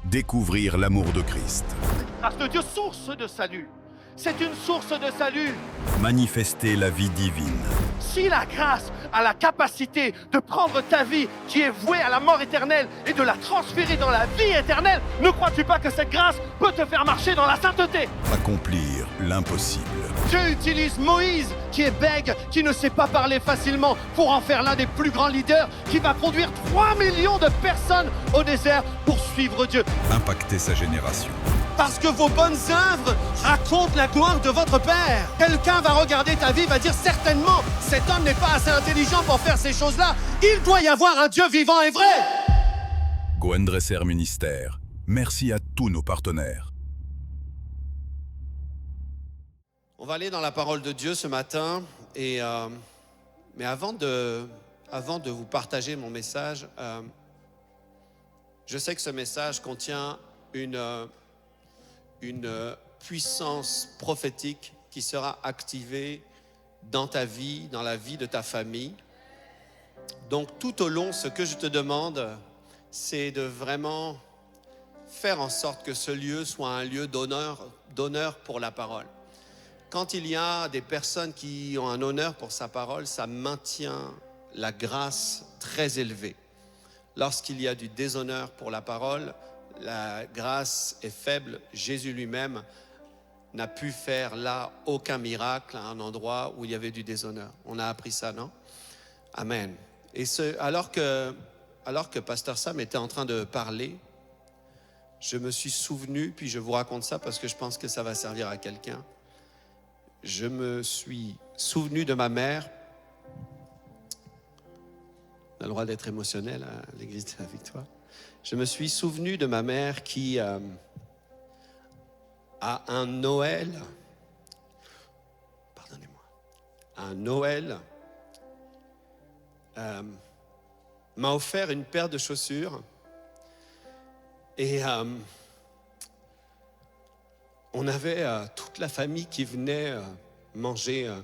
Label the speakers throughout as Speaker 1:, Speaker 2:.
Speaker 1: Découvrir l'amour de Christ.
Speaker 2: Grâce de Dieu, source de salut. C'est une source de salut.
Speaker 1: Manifester la vie divine.
Speaker 2: Si la grâce a la capacité de prendre ta vie qui est vouée à la mort éternelle et de la transférer dans la vie éternelle, ne crois-tu pas que cette grâce peut te faire marcher dans la sainteté?
Speaker 1: Accomplir l'impossible.
Speaker 2: Dieu utilise Moïse, qui est bègue, qui ne sait pas parler facilement, pour en faire l'un des plus grands leaders, qui va conduire 3 millions de personnes au désert pour suivre Dieu.
Speaker 1: Impacter sa génération.
Speaker 2: Parce que vos bonnes œuvres racontent la gloire de votre Père. Quelqu'un va regarder ta vie, va dire certainement, cet homme n'est pas assez intelligent pour faire ces choses-là. Il doit y avoir un Dieu vivant et vrai.
Speaker 1: Goen Dresser Ministère. Merci à tous nos partenaires.
Speaker 3: On va aller dans la parole de Dieu ce matin, mais avant de vous partager mon message, je sais que ce message contient une puissance prophétique qui sera activée dans ta vie, dans la vie de ta famille. Donc tout au long, ce que je te demande, c'est de vraiment faire en sorte que ce lieu soit un lieu d'honneur pour la parole. Quand il y a des personnes qui ont un honneur pour sa parole, ça maintient la grâce très élevée. Lorsqu'il y a du déshonneur pour la parole, la grâce est faible. Jésus lui-même n'a pu faire là aucun miracle à un endroit où il y avait du déshonneur. On a appris ça, non? Amen. Et alors que Pasteur Sam était en train de parler, je me suis souvenu, puis je vous raconte ça parce que je pense que ça va servir à quelqu'un. Je me suis souvenu de ma mère. On a le droit d'être émotionnel à l'église de la Victoire. Je me suis souvenu de ma mère qui, à un Noël, m'a offert une paire de chaussures et on avait toute la famille qui venait manger,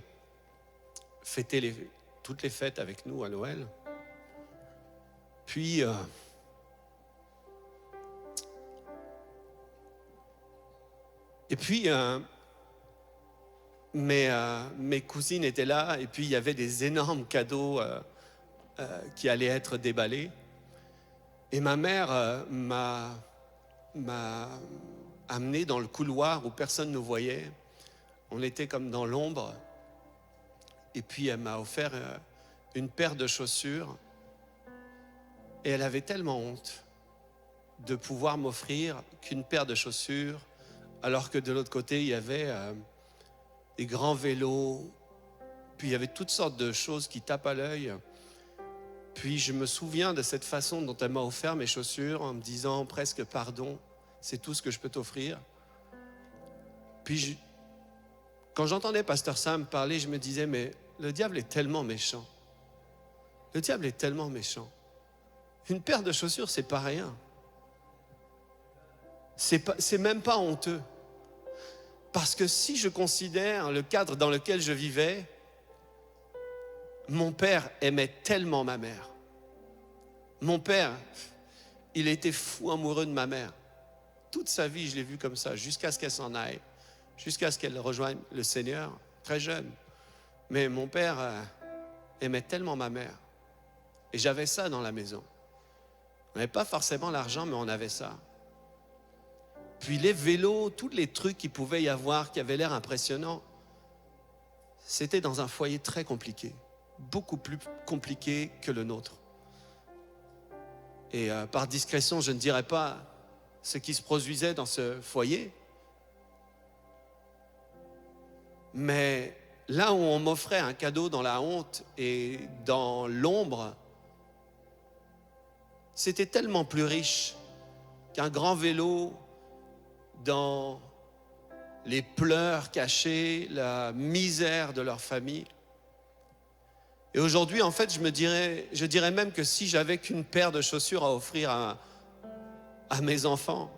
Speaker 3: fêter toutes les fêtes avec nous à Noël. Puis mes cousines étaient là et puis il y avait des énormes cadeaux qui allaient être déballés. Et ma mère m'a amené dans le couloir où personne ne nous voyait. On était comme dans l'ombre. Et puis elle m'a offert une paire de chaussures. Et elle avait tellement honte de pouvoir m'offrir qu'une paire de chaussures, alors que de l'autre côté, il y avait des grands vélos, puis il y avait toutes sortes de choses qui tapent à l'œil. Puis je me souviens de cette façon dont elle m'a offert mes chaussures en me disant presque pardon, c'est tout ce que je peux t'offrir. Puis quand j'entendais Pasteur Sam parler, je me disais, mais le diable est tellement méchant. Le diable est tellement méchant. Une paire de chaussures, c'est pas rien. C'est même pas honteux. Parce que si je considère le cadre dans lequel je vivais, mon père aimait tellement ma mère. Mon père, il était fou amoureux de ma mère. Toute sa vie, je l'ai vu comme ça, jusqu'à ce qu'elle s'en aille, jusqu'à ce qu'elle rejoigne le Seigneur, très jeune. Mais mon père aimait tellement ma mère. Et j'avais ça dans la maison. On n'avait pas forcément l'argent, mais on avait ça. Puis les vélos, tous les trucs qu'il pouvait y avoir qui avaient l'air impressionnants, c'était dans un foyer très compliqué, beaucoup plus compliqué que le nôtre. Et par discrétion, je ne dirais pas ce qui se produisait dans ce foyer, mais là où on m'offrait un cadeau dans la honte et dans l'ombre, c'était tellement plus riche qu'un grand vélo dans les pleurs cachés, la misère de leur famille. Et aujourd'hui, en fait, je dirais même que si j'avais qu'une paire de chaussures à offrir à mes enfants,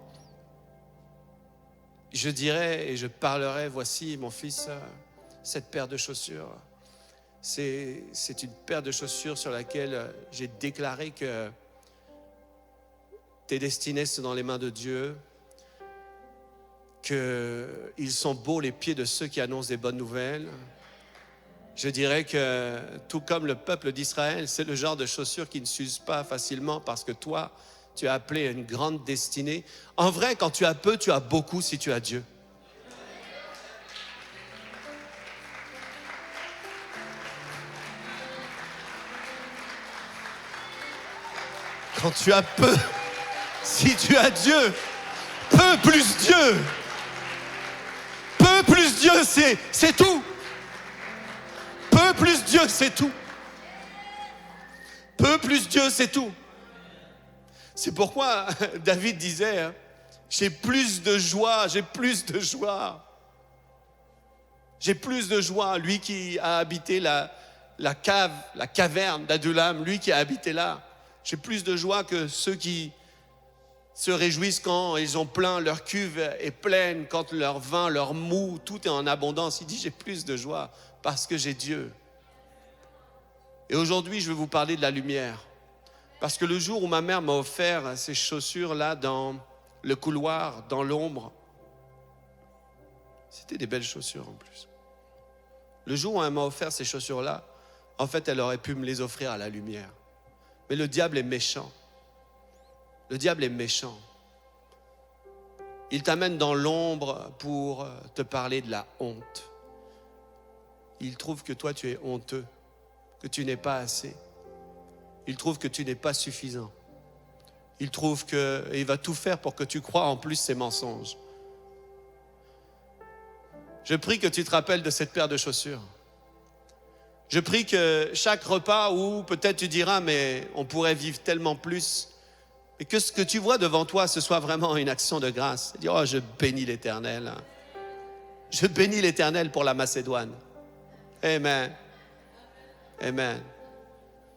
Speaker 3: je dirais et je parlerais, voici mon fils, cette paire de chaussures. C'est une paire de chaussures sur laquelle j'ai déclaré que tes destinées sont dans les mains de Dieu, qu'ils sont beaux les pieds de ceux qui annoncent des bonnes nouvelles. Je dirais que tout comme le peuple d'Israël, c'est le genre de chaussures qui ne s'usent pas facilement parce que toi, tu as appelé à une grande destinée. En vrai, quand tu as peu, tu as beaucoup si tu as Dieu. Quand tu as peu, si tu as Dieu, peu plus Dieu. Peu plus Dieu, c'est tout. Peu plus Dieu, c'est tout. Peu plus Dieu, c'est tout. C'est pourquoi David disait, hein, j'ai plus de joie, j'ai plus de joie. J'ai plus de joie, lui qui a habité la caverne d'Adullam, lui qui a habité là. J'ai plus de joie que ceux qui se réjouissent quand ils ont plein, leur cuve est pleine, quand leur vin, leur mou, tout est en abondance. Il dit, j'ai plus de joie parce que j'ai Dieu. Et aujourd'hui, je vais vous parler de la lumière. Parce que le jour où ma mère m'a offert ces chaussures-là dans le couloir, dans l'ombre, c'était des belles chaussures en plus. Le jour où elle m'a offert ces chaussures-là, en fait, elle aurait pu me les offrir à la lumière. Mais le diable est méchant. Le diable est méchant. Il t'amène dans l'ombre pour te parler de la honte. Il trouve que toi, tu es honteux, que tu n'es pas assez. Il trouve que tu n'es pas suffisant. Il trouve qu'il va tout faire pour que tu crois en plus ses mensonges. Je prie que tu te rappelles de cette paire de chaussures. Je prie que chaque repas où peut-être tu diras, mais on pourrait vivre tellement plus, et que ce que tu vois devant toi, ce soit vraiment une action de grâce. Dire, oh, je bénis l'Éternel. Je bénis l'Éternel pour la Macédoine. Amen. Amen.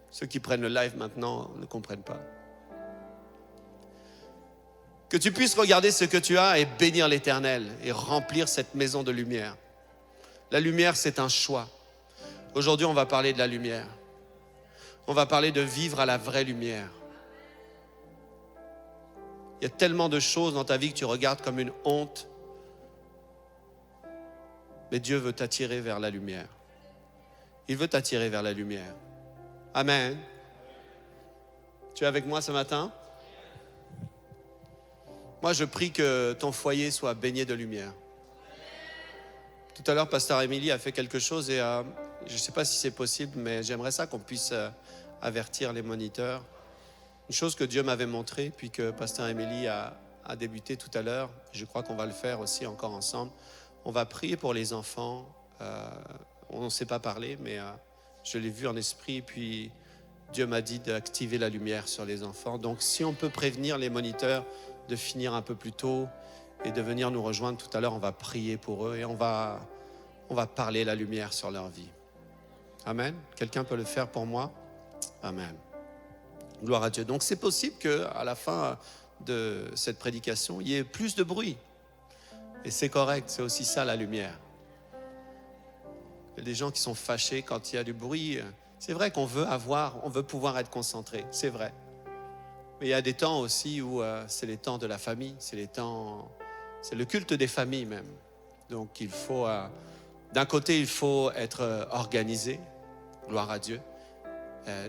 Speaker 3: Ceux qui prennent le live maintenant ne comprennent pas. Que tu puisses regarder ce que tu as et bénir l'Éternel et remplir cette maison de lumière. La lumière, c'est un choix. Aujourd'hui, on va parler de la lumière. On va parler de vivre à la vraie lumière. Il y a tellement de choses dans ta vie que tu regardes comme une honte. Mais Dieu veut t'attirer vers la lumière. Il veut t'attirer vers la lumière. Amen. Tu es avec moi ce matin? Moi, je prie que ton foyer soit baigné de lumière. Tout à l'heure, Pasteur Émilie a fait quelque chose et je ne sais pas si c'est possible, mais j'aimerais ça qu'on puisse avertir les moniteurs. Une chose que Dieu m'avait montrée, puis que Pasteur Émilie a débuté tout à l'heure. Je crois qu'on va le faire aussi encore ensemble. On va prier pour les enfants. On ne sait pas parler, mais je l'ai vu en esprit. Puis Dieu m'a dit d'activer la lumière sur les enfants. Donc si on peut prévenir les moniteurs de finir un peu plus tôt et de venir nous rejoindre tout à l'heure, on va prier pour eux et on va parler la lumière sur leur vie. Amen. Quelqu'un peut le faire pour moi? Amen. Gloire à Dieu. Donc c'est possible qu'à la fin de cette prédication, il y ait plus de bruit. Et c'est correct, c'est aussi ça la lumière. Il y a des gens qui sont fâchés quand il y a du bruit. C'est vrai qu'on veut pouvoir être concentré, c'est vrai. Mais il y a des temps aussi où c'est les temps de la famille, c'est le culte des familles même. Donc il faut, d'un côté, il faut être organisé, gloire à Dieu.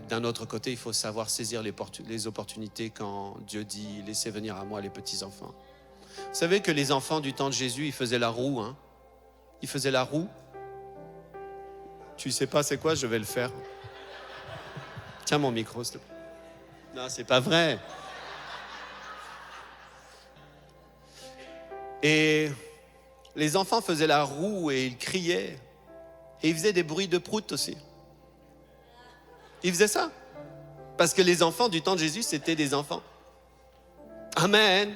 Speaker 3: D'un autre côté, il faut savoir saisir les opportunités quand Dieu dit « Laissez venir à moi les petits-enfants ». Vous savez que les enfants du temps de Jésus, ils faisaient la roue. Hein? Ils faisaient la roue. Tu sais pas c'est quoi? Je vais le faire. Tiens mon micro, s'il te plaît. Non, c'est pas vrai. Et les enfants faisaient la roue et ils criaient. Et ils faisaient des bruits de prout aussi. Ils faisaient ça. Parce que les enfants du temps de Jésus, c'était des enfants. Amen.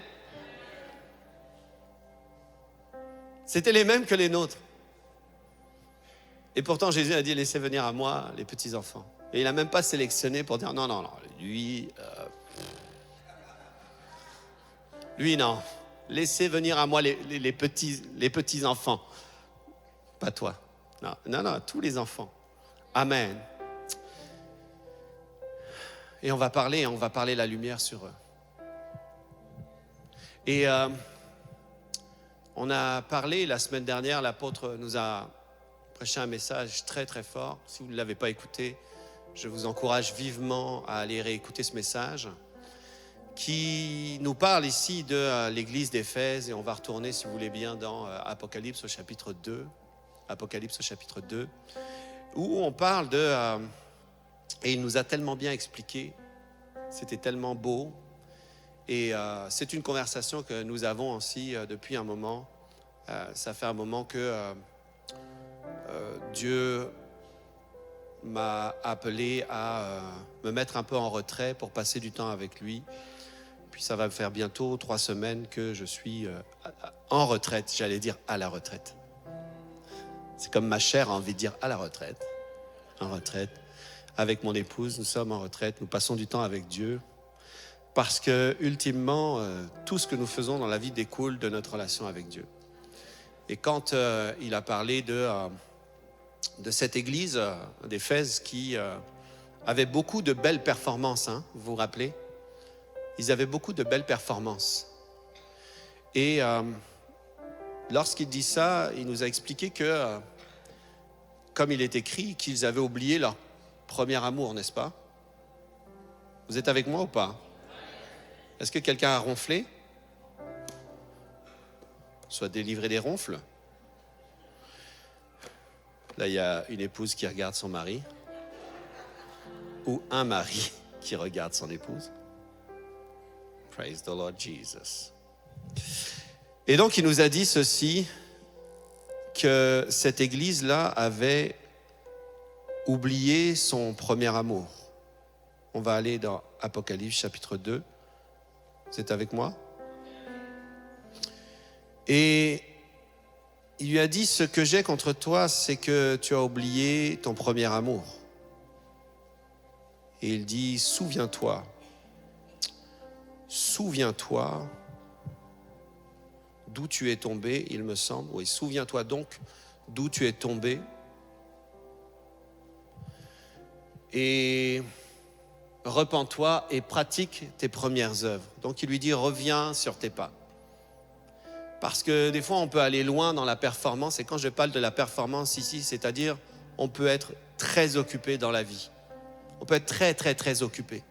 Speaker 3: C'était les mêmes que les nôtres. Et pourtant, Jésus a dit, laissez venir à moi les petits-enfants. Et il n'a même pas sélectionné pour dire, non, lui, non. Laissez venir à moi les petits-enfants. Pas toi. Non, tous les enfants. Amen. Et on va parler la lumière sur eux. Et on a parlé la semaine dernière, l'apôtre nous a prêché un message très très fort. Si vous ne l'avez pas écouté, je vous encourage vivement à aller réécouter ce message qui nous parle ici de l'église d'Éphèse. Et on va retourner, si vous voulez bien, dans Apocalypse au chapitre 2. Apocalypse au chapitre 2, où on parle de... et il nous a tellement bien expliqué, c'était tellement beau. Et c'est une conversation que nous avons aussi depuis un moment. Ça fait un moment que Dieu m'a appelé à me mettre un peu en retrait pour passer du temps avec lui. Puis ça va faire bientôt 3 semaines que je suis en retraite, j'allais dire à la retraite. C'est comme ma chair a envie de dire à la retraite. En retraite. Avec mon épouse, nous sommes en retraite, nous passons du temps avec Dieu. Parce que, ultimement, tout ce que nous faisons dans la vie découle de notre relation avec Dieu. Et quand il a parlé de cette église d'Éphèse qui avait beaucoup de belles performances, hein, vous vous rappelez? Ils avaient beaucoup de belles performances. Et lorsqu'il dit ça, il nous a expliqué que, comme il est écrit, qu'ils avaient oublié leur premier amour, n'est-ce pas? Vous êtes avec moi ou pas? Est-ce que quelqu'un a ronflé? Soit délivré des ronfles. Là, il y a une épouse qui regarde son mari. Ou un mari qui regarde son épouse. Praise the Lord Jesus. Et donc, il nous a dit ceci, que cette église-là avait oublié son premier amour. On va aller dans Apocalypse chapitre 2. Vous êtes avec moi? Et il lui a dit, ce que j'ai contre toi, c'est que tu as oublié ton premier amour. Et il dit, souviens-toi, d'où tu es tombé, il me semble. Oui, souviens-toi donc d'où tu es tombé. Et repens-toi et pratique tes premières œuvres. Donc il lui dit, reviens sur tes pas. Parce que des fois, on peut aller loin dans la performance. Et quand je parle de la performance ici, c'est-à-dire, on peut être très occupé dans la vie. On peut être très, très, très occupé.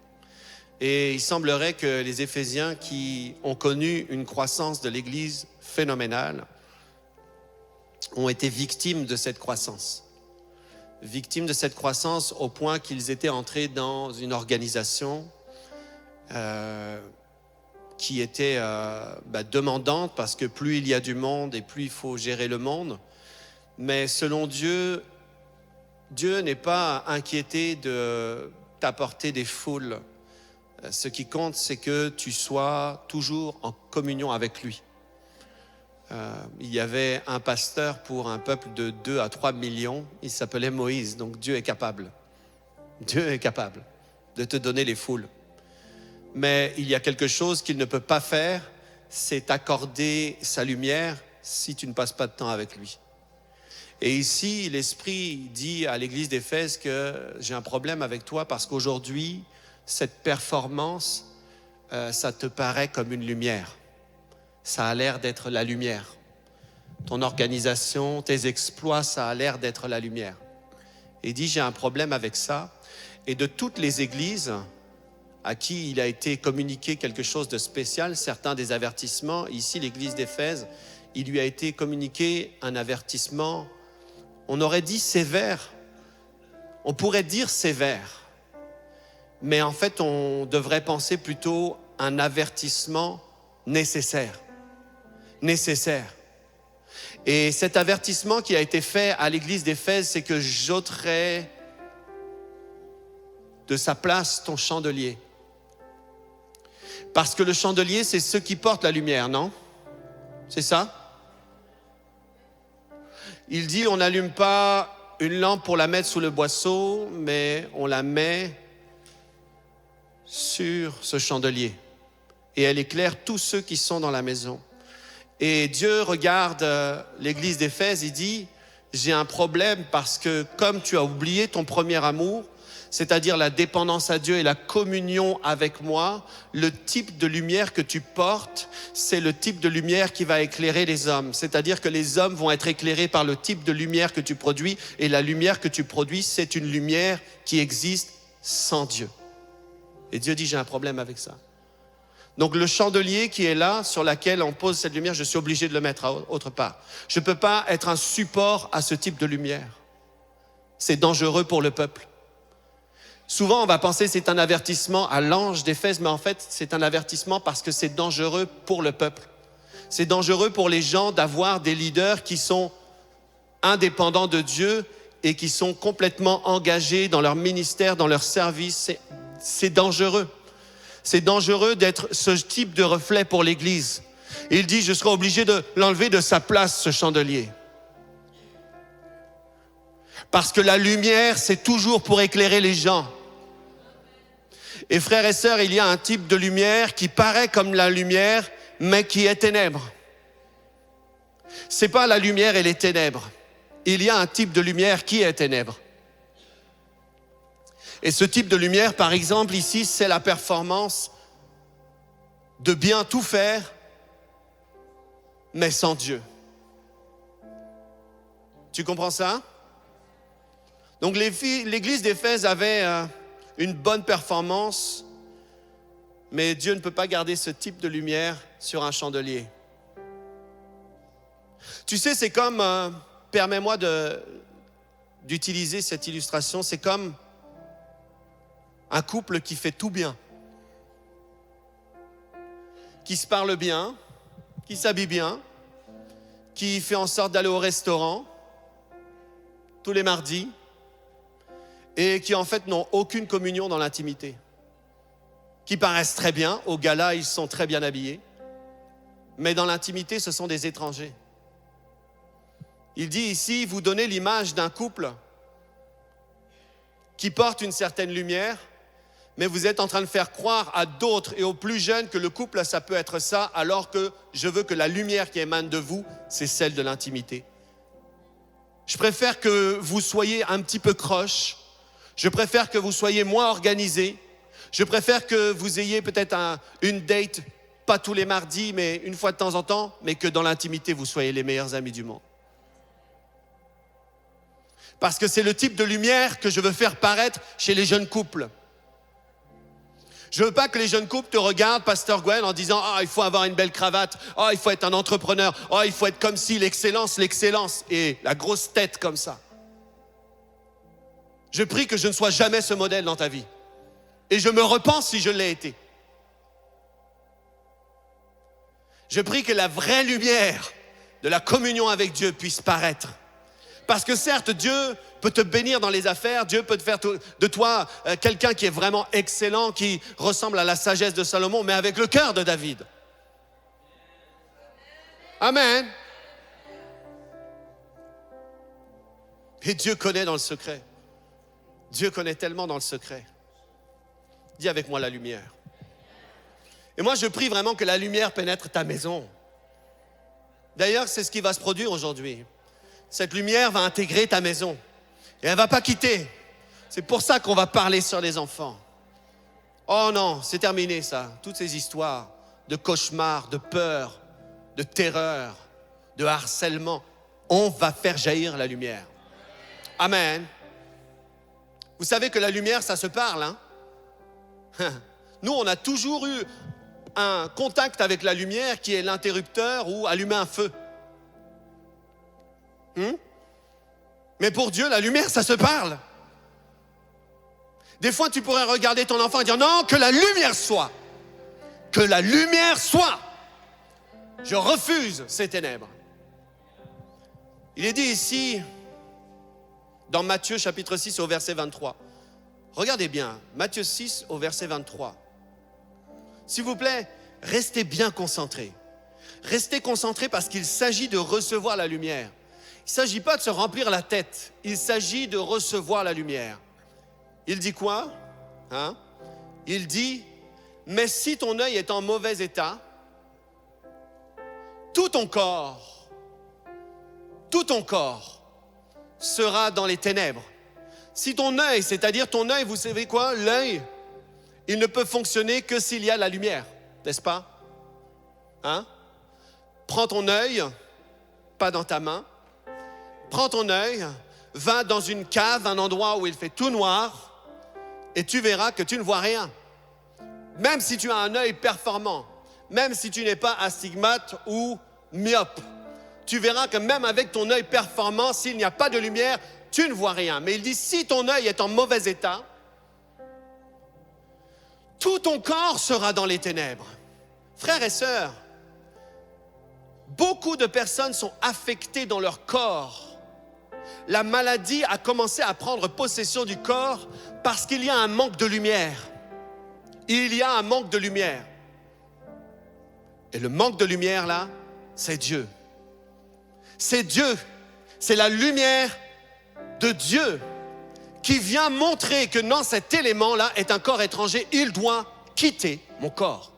Speaker 3: Et il semblerait que les Éphésiens qui ont connu une croissance de l'Église phénoménale ont été victimes de cette croissance. Victimes de cette croissance au point qu'ils étaient entrés dans une organisation qui était demandante, parce que plus il y a du monde et plus il faut gérer le monde. Mais selon Dieu, Dieu n'est pas inquiété de t'apporter des foules. Ce qui compte, c'est que tu sois toujours en communion avec lui. Il y avait un pasteur pour un peuple de 2 à 3 millions, il s'appelait Moïse, donc Dieu est capable. Dieu est capable de te donner les foules. Mais il y a quelque chose qu'il ne peut pas faire, c'est accorder sa lumière si tu ne passes pas de temps avec lui. Et ici, l'Esprit dit à l'église d'Éphèse que j'ai un problème avec toi parce qu'aujourd'hui, cette performance, ça te paraît comme une lumière. Ça a l'air d'être la lumière. Ton organisation, tes exploits, ça a l'air d'être la lumière. Et il dit, j'ai un problème avec ça. Et de toutes les églises à qui il a été communiqué quelque chose de spécial, certains des avertissements, ici l'église d'Éphèse, il lui a été communiqué un avertissement, on aurait dit sévère, on pourrait dire sévère, mais en fait on devrait penser plutôt un avertissement nécessaire. Et cet avertissement qui a été fait à l'église d'Éphèse, c'est que j'ôterai de sa place ton chandelier. Parce que le chandelier, c'est ceux qui portent la lumière, non? C'est ça? Il dit, on n'allume pas une lampe pour la mettre sous le boisseau, mais on la met sur ce chandelier. Et elle éclaire tous ceux qui sont dans la maison. Et Dieu regarde l'église d'Éphèse, il dit, j'ai un problème parce que comme tu as oublié ton premier amour, c'est-à-dire la dépendance à Dieu et la communion avec moi, le type de lumière que tu portes, c'est le type de lumière qui va éclairer les hommes. C'est-à-dire que les hommes vont être éclairés par le type de lumière que tu produis, et la lumière que tu produis, c'est une lumière qui existe sans Dieu. Et Dieu dit, j'ai un problème avec ça. Donc le chandelier qui est là, sur lequel on pose cette lumière, je suis obligé de le mettre autre part. Je ne peux pas être un support à ce type de lumière. C'est dangereux pour le peuple. Souvent, on va penser que c'est un avertissement à l'ange d'Éphèse, mais en fait, c'est un avertissement parce que c'est dangereux pour le peuple. C'est dangereux pour les gens d'avoir des leaders qui sont indépendants de Dieu et qui sont complètement engagés dans leur ministère, dans leur service. C'est dangereux. C'est dangereux d'être ce type de reflet pour l'Église. Et il dit, je serai obligé de l'enlever de sa place, ce chandelier. Parce que la lumière, c'est toujours pour éclairer les gens. Et frères et sœurs, il y a un type de lumière qui paraît comme la lumière, mais qui est ténèbre. C'est pas la lumière et les ténèbres. Il y a un type de lumière qui est ténèbre. Et ce type de lumière, par exemple, ici, c'est la performance de bien tout faire, mais sans Dieu. Tu comprends ça? Donc l'église d'Éphèse avait une bonne performance, mais Dieu ne peut pas garder ce type de lumière sur un chandelier. Tu sais, c'est comme, permets-moi d'utiliser cette illustration, c'est comme un couple qui fait tout bien, qui se parle bien, qui s'habille bien, qui fait en sorte d'aller au restaurant tous les mardis et qui en fait n'ont aucune communion dans l'intimité, qui paraissent très bien, au gala ils sont très bien habillés, mais dans l'intimité ce sont des étrangers. Il dit ici, vous donnez l'image d'un couple qui porte une certaine lumière, mais vous êtes en train de faire croire à d'autres et aux plus jeunes que le couple, ça peut être ça, alors que je veux que la lumière qui émane de vous, c'est celle de l'intimité. Je préfère que vous soyez un petit peu croche, je préfère que vous soyez moins organisés, je préfère que vous ayez peut-être une date, pas tous les mardis, mais une fois de temps en temps, mais que dans l'intimité, vous soyez les meilleurs amis du monde. Parce que c'est le type de lumière que je veux faire paraître chez les jeunes couples. Je veux pas que les jeunes couples te regardent, Pasteur Gwen, en disant « Ah, il faut avoir une belle cravate. Ah, il faut être un entrepreneur. Ah, il faut être comme si l'excellence. » Et la grosse tête comme ça. Je prie que je ne sois jamais ce modèle dans ta vie. Et je me repens si je l'ai été. Je prie que la vraie lumière de la communion avec Dieu puisse paraître. Parce que certes, Dieu peut te bénir dans les affaires, Dieu peut te faire de toi quelqu'un qui est vraiment excellent, qui ressemble à la sagesse de Salomon, mais avec le cœur de David. Amen. Et Dieu connaît dans le secret. Dieu connaît tellement dans le secret. Dis avec moi la lumière. Et moi, je prie vraiment que la lumière pénètre ta maison. D'ailleurs, c'est ce qui va se produire aujourd'hui. Cette lumière va intégrer ta maison et elle ne va pas quitter. C'est pour ça qu'on va parler sur les enfants. Oh non, c'est terminé ça. Toutes ces histoires de cauchemars, de peur, de terreur, de harcèlement. On va faire jaillir la lumière. Amen. Vous savez que la lumière, ça se parle, hein? Nous, on a toujours eu un contact avec la lumière qui est l'interrupteur ou allumer un feu. Mais pour Dieu, la lumière, ça se parle. Des fois, tu pourrais regarder ton enfant et dire « Non, que la lumière soit. Que la lumière soit. Je refuse ces ténèbres. » Il est dit ici, dans Matthieu chapitre 6 au verset 23. Regardez bien, Matthieu 6 au verset 23. S'il vous plaît, restez bien concentrés. Restez concentrés parce qu'il s'agit de recevoir la lumière. Il ne s'agit pas de se remplir la tête, il s'agit de recevoir la lumière. Il dit quoi? Il dit, mais si ton œil est en mauvais état, tout ton corps sera dans les ténèbres. Si ton œil, c'est-à-dire ton œil, vous savez quoi? L'œil, il ne peut fonctionner que s'il y a la lumière, n'est-ce pas? Hein? Prends ton œil, pas dans ta main. Prends ton œil, va dans une cave, un endroit où il fait tout noir, et tu verras que tu ne vois rien. Même si tu as un œil performant, même si tu n'es pas astigmate ou myope, tu verras que même avec ton œil performant, s'il n'y a pas de lumière, tu ne vois rien. Mais il dit, si ton œil est en mauvais état, tout ton corps sera dans les ténèbres. Frères et sœurs, beaucoup de personnes sont affectées dans leur corps. La maladie a commencé à prendre possession du corps parce qu'il y a un manque de lumière. Il y a un manque de lumière. Et le manque de lumière là, c'est Dieu. C'est Dieu. C'est la lumière de Dieu qui vient montrer que dans cet élément-là est un corps étranger. Il doit quitter mon corps.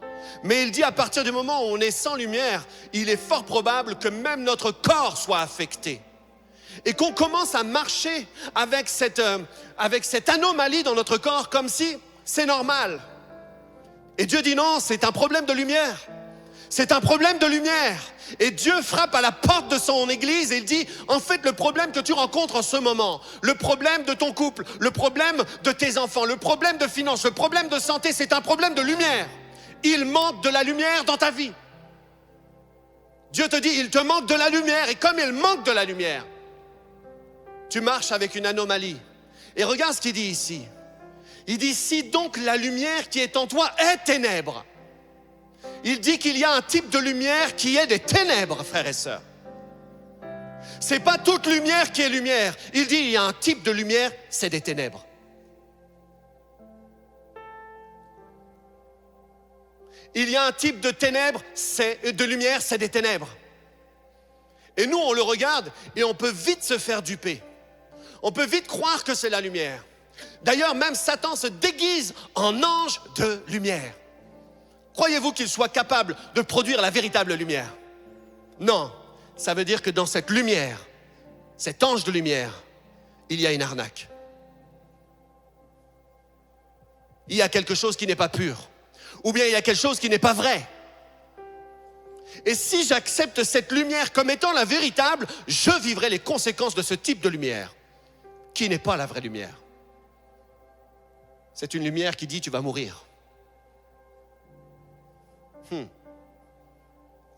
Speaker 3: Mais il dit à partir du moment où on est sans lumière, il est fort probable que même notre corps soit affecté. Et qu'on commence à marcher avec cette anomalie dans notre corps comme si c'est normal. Et Dieu dit non, c'est un problème de lumière. C'est un problème de lumière. Et Dieu frappe à la porte de son église et il dit, en fait, le problème que tu rencontres en ce moment, le problème de ton couple, le problème de tes enfants, le problème de finances, le problème de santé, c'est un problème de lumière. Il manque de la lumière dans ta vie. Dieu te dit, il te manque de la lumière. Et comme il manque de la lumière, tu marches avec une anomalie. Et regarde ce qu'il dit ici. Il dit, si donc la lumière qui est en toi est ténèbres. Il dit qu'il y a un type de lumière qui est des ténèbres, frères et sœurs. C'est pas toute lumière qui est lumière. Il dit, il y a un type de lumière, c'est des ténèbres. Il y a un type de ténèbres, de lumière, c'est des ténèbres. Et nous, on le regarde et on peut vite se faire duper. On peut vite croire que c'est la lumière. D'ailleurs, même Satan se déguise en ange de lumière. Croyez-vous qu'il soit capable de produire la véritable lumière? Non, ça veut dire que dans cette lumière, cet ange de lumière, il y a une arnaque. Il y a quelque chose qui n'est pas pur. Ou bien il y a quelque chose qui n'est pas vrai. Et si j'accepte cette lumière comme étant la véritable, je vivrai les conséquences de ce type de lumière, qui n'est pas la vraie lumière. C'est une lumière qui dit tu vas mourir.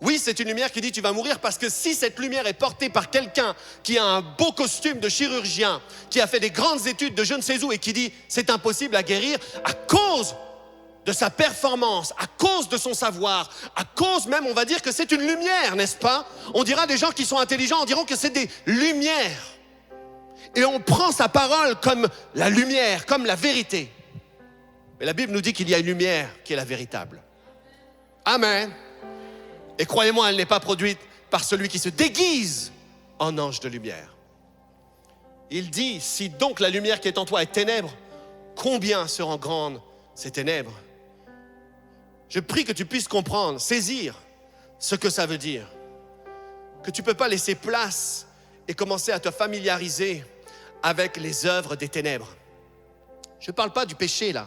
Speaker 3: Oui, c'est une lumière qui dit tu vas mourir parce que si cette lumière est portée par quelqu'un qui a un beau costume de chirurgien, qui a fait des grandes études de je ne sais où et qui dit c'est impossible à guérir à cause de sa performance, à cause de son savoir, à cause même, on va dire que c'est une lumière, n'est-ce pas? On dira des gens qui sont intelligents, on dira que c'est des lumières. Et on prend sa parole comme la lumière, comme la vérité. Mais la Bible nous dit qu'il y a une lumière qui est la véritable. Amen. Et croyez-moi, elle n'est pas produite par celui qui se déguise en ange de lumière. Il dit, si donc la lumière qui est en toi est ténèbre, combien seront grandes ces ténèbres? Je prie que tu puisses comprendre, saisir ce que ça veut dire. Que tu ne peux pas laisser place et commencer à te familiariser avec les œuvres des ténèbres. Je ne parle pas du péché là.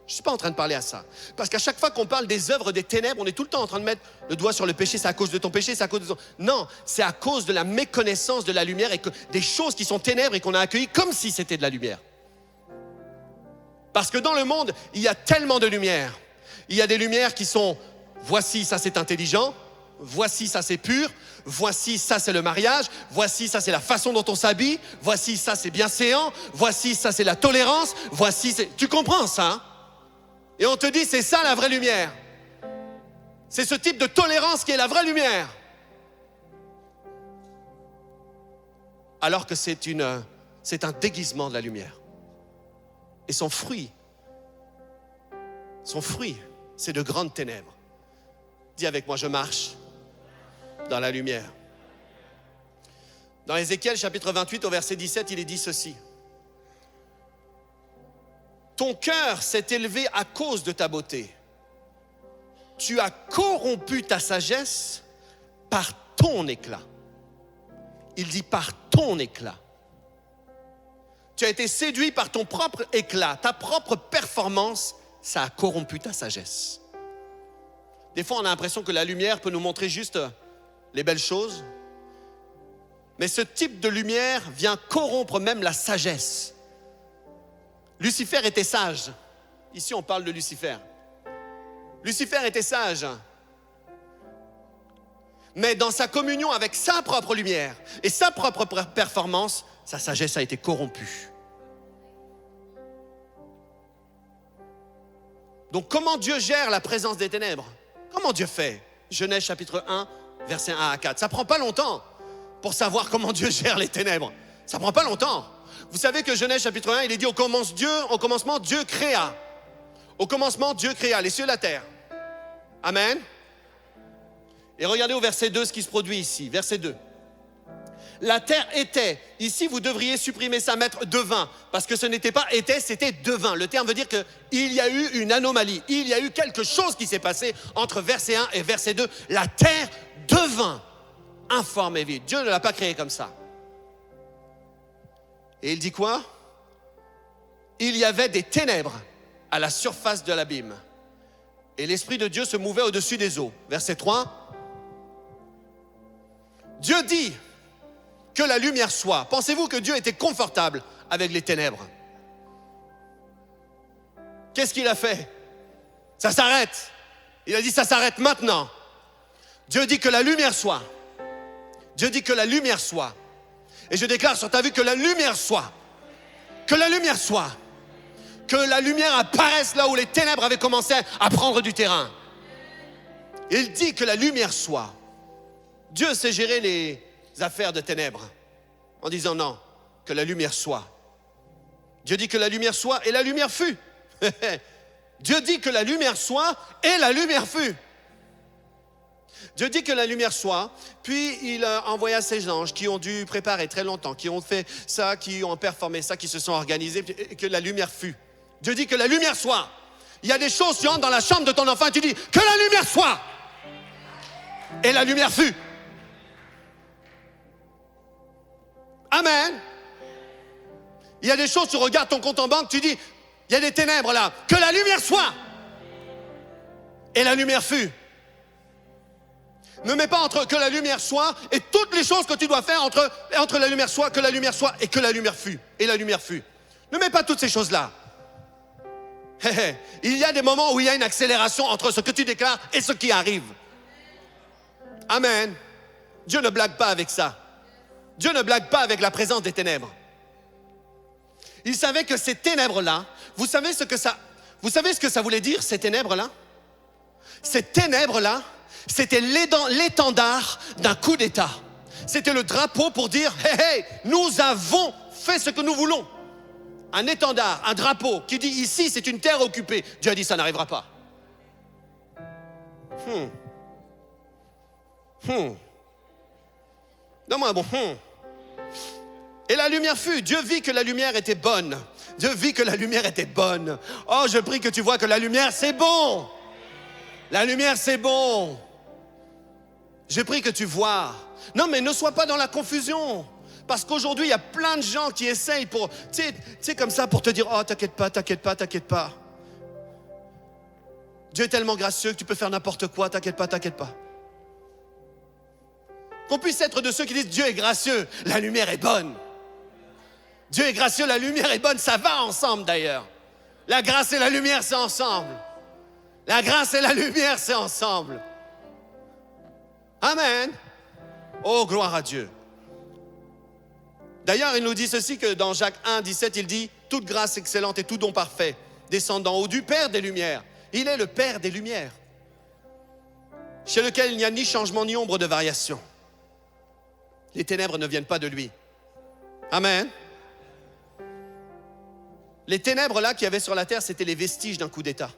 Speaker 3: Je ne suis pas en train de parler à ça. Parce qu'à chaque fois qu'on parle des œuvres des ténèbres, on est tout le temps en train de mettre le doigt sur le péché, c'est à cause de ton péché, c'est à cause de ton... Non, c'est à cause de la méconnaissance de la lumière et que des choses qui sont ténèbres et qu'on a accueillies comme si c'était de la lumière. Parce que dans le monde, il y a tellement de lumière. Il y a des lumières qui sont, voici, ça c'est intelligent, voici, ça c'est pur, voici, ça c'est le mariage, voici, ça c'est la façon dont on s'habille, voici, ça c'est bienséant, voici, ça c'est la tolérance, voici, c'est... Tu comprends ça, hein? Et on te dit, c'est ça la vraie lumière. C'est ce type de tolérance qui est la vraie lumière. Alors que c'est un déguisement de la lumière. Et son fruit, c'est de grandes ténèbres. Dis avec moi, je marche dans la lumière. Dans Ézéchiel chapitre 28 au verset 17, il est dit ceci. Ton cœur s'est élevé à cause de ta beauté. Tu as corrompu ta sagesse par ton éclat. Il dit par ton éclat. tu as été séduit par ton propre éclat, ta propre performance, ça a corrompu ta sagesse. Des fois, on a l'impression que la lumière peut nous montrer juste les belles choses, mais ce type de lumière vient corrompre même la sagesse. Lucifer était sage. Ici, on parle de Lucifer. Lucifer était sage. Mais dans sa communion avec sa propre lumière et sa propre performance, sa sagesse a été corrompue. Donc comment Dieu gère la présence des ténèbres? Comment Dieu fait? Genèse chapitre 1, versets 1 à 4. Ça prend pas longtemps pour savoir comment Dieu gère les ténèbres. Ça prend pas longtemps. Vous savez que Genèse chapitre 1, il est dit au commencement, Dieu créa. Au commencement, Dieu créa les cieux et la terre. Amen. Et regardez au verset 2 ce qui se produit ici. Verset 2. La terre était. Ici, vous devriez supprimer ça, mettre devint. Parce que ce n'était pas était, c'était devint. Le terme veut dire qu'il y a eu une anomalie. Il y a eu quelque chose qui s'est passé entre verset 1 et verset 2. La terre devint informe et vide. Dieu ne l'a pas créé comme ça. Et il dit quoi? Il y avait des ténèbres à la surface de l'abîme. Et l'Esprit de Dieu se mouvait au-dessus des eaux. Verset 3. Dieu dit que la lumière soit. Pensez-vous que Dieu était confortable avec les ténèbres? Qu'est-ce qu'il a fait? Ça s'arrête. Il a dit ça s'arrête maintenant. Dieu dit que la lumière soit. Dieu dit que la lumière soit. Et je déclare sur ta vie que la lumière soit. Que la lumière soit. Que la lumière apparaisse là où les ténèbres avaient commencé à prendre du terrain. Il dit que la lumière soit. Dieu sait gérer les affaires de ténèbres en disant non, que la lumière soit. Dieu dit que la lumière soit et la lumière fut. Dieu dit que la lumière soit et la lumière fut. Dieu dit que la lumière soit, puis il envoya ses anges qui ont dû préparer très longtemps, qui ont fait ça, qui ont performé ça, qui se sont organisés, et que la lumière fut. Dieu dit que la lumière soit. Il y a des choses, tu entres dans la chambre de ton enfant et tu dis que la lumière soit. Et la lumière fut. Amen. Il y a des choses, tu regardes ton compte en banque, tu dis, il y a des ténèbres là, que la lumière soit. Et la lumière fut. Ne mets pas entre que la lumière soit et toutes les choses que tu dois faire entre la lumière soit, que la lumière soit et que la lumière fut. Et la lumière fut. Ne mets pas toutes ces choses-là. Il y a des moments où il y a une accélération entre ce que tu déclares et ce qui arrive. Amen. Dieu ne blague pas avec ça. Dieu ne blague pas avec la présence des ténèbres. Il savait que ces ténèbres-là, vous savez ce que ça voulait dire, ces ténèbres-là? Ces ténèbres-là, c'était l'étendard d'un coup d'État. C'était le drapeau pour dire « Hey, nous avons fait ce que nous voulons ». Un étendard, un drapeau qui dit « Ici, c'est une terre occupée ». Dieu a dit « Ça n'arrivera pas ». Donne-moi un bon Et la lumière fut. Dieu vit que la lumière était bonne. Dieu vit que la lumière était bonne. Oh, je prie que tu vois que la lumière, c'est bon. La lumière, c'est bon. Je prie que tu vois. Non, mais ne sois pas dans la confusion. Parce qu'aujourd'hui, il y a plein de gens qui essayent pour, tu sais, comme ça, pour te dire, oh, t'inquiète pas, t'inquiète pas, t'inquiète pas. Dieu est tellement gracieux que tu peux faire n'importe quoi, t'inquiète pas, t'inquiète pas. Qu'on puisse être de ceux qui disent, Dieu est gracieux, la lumière est bonne. Dieu est gracieux, la lumière est bonne, ça va ensemble d'ailleurs. La grâce et la lumière, c'est ensemble. La grâce et la lumière, c'est ensemble. Amen. Oh, gloire à Dieu. D'ailleurs, il nous dit ceci que dans Jacques 1, 17, il dit « Toute grâce excellente et tout don parfait descend d'en haut du Père des Lumières. » Il est le Père des Lumières, chez lequel il n'y a ni changement ni ombre de variation. Les ténèbres ne viennent pas de lui. Amen. Les ténèbres là qu'il y avait sur la terre, c'était les vestiges d'un coup d'État.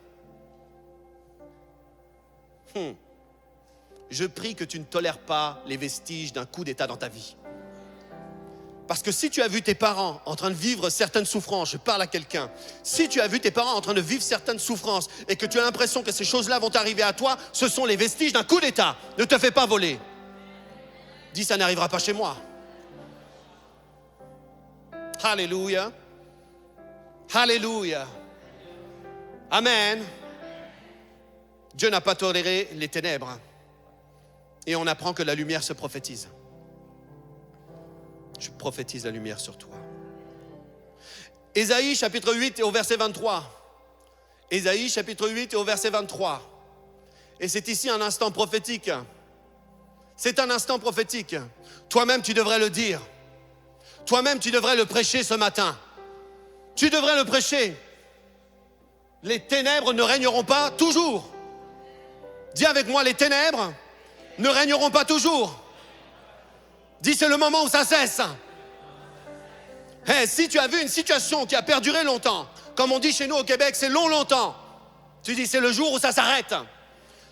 Speaker 3: Je prie que tu ne tolères pas les vestiges d'un coup d'État dans ta vie. Parce que si tu as vu tes parents en train de vivre certaines souffrances, je parle à quelqu'un, si tu as vu tes parents en train de vivre certaines souffrances et que tu as l'impression que ces choses-là vont arriver à toi, ce sont les vestiges d'un coup d'État. Ne te fais pas voler. Dis, ça n'arrivera pas chez moi. Alléluia. Alléluia. Amen. Dieu n'a pas toléré les ténèbres. Et on apprend que la lumière se prophétise. Je prophétise la lumière sur toi. Ésaïe chapitre 8 et au verset 23. Ésaïe chapitre 8 et au verset 23. Et c'est ici un instant prophétique. C'est un instant prophétique. Toi-même tu devrais le dire. Toi-même tu devrais le prêcher ce matin. Tu devrais le prêcher. Les ténèbres ne régneront pas toujours. Dis avec moi, les ténèbres ne régneront pas toujours. Dis, c'est le moment où ça cesse. Hey, si tu as vu une situation qui a perduré longtemps, comme on dit chez nous au Québec, c'est longtemps. Tu dis, c'est le jour où ça s'arrête.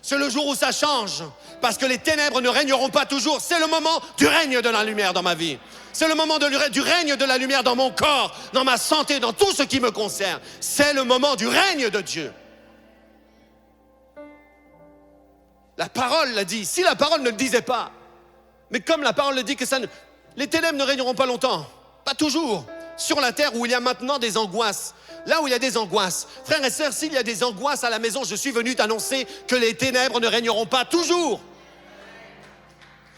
Speaker 3: C'est le jour où ça change. Parce que les ténèbres ne régneront pas toujours. C'est le moment du règne de la lumière dans ma vie. C'est le moment du règne de la lumière dans mon corps, dans ma santé, dans tout ce qui me concerne. C'est le moment du règne de Dieu. La parole l'a dit. Si la parole ne le disait pas, mais comme la parole le dit que les ténèbres ne régneront pas longtemps, pas toujours, sur la terre où il y a maintenant des angoisses, là où il y a des angoisses. Frères et sœurs, s'il y a des angoisses à la maison, je suis venu t'annoncer que les ténèbres ne régneront pas toujours.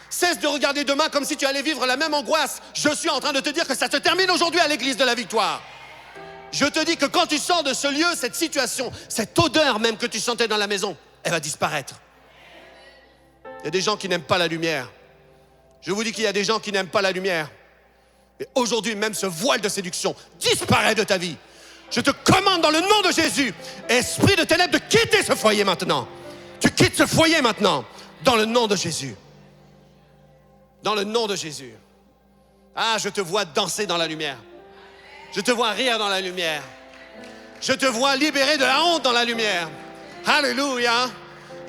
Speaker 3: Cesse de regarder demain comme si tu allais vivre la même angoisse. Je suis en train de te dire que ça se termine aujourd'hui à l'église de la victoire. Je te dis que quand tu sors de ce lieu, cette situation, cette odeur même que tu sentais dans la maison, elle va disparaître. Il y a des gens qui n'aiment pas la lumière. Je vous dis qu'il y a des gens qui n'aiment pas la lumière. Et aujourd'hui, même ce voile de séduction disparaît de ta vie. Je te commande dans le nom de Jésus, esprit de ténèbres, de quitter ce foyer maintenant. Tu quittes ce foyer maintenant, dans le nom de Jésus. Dans le nom de Jésus. Ah, je te vois danser dans la lumière. Je te vois rire dans la lumière. Je te vois libéré de la honte dans la lumière. Alléluia.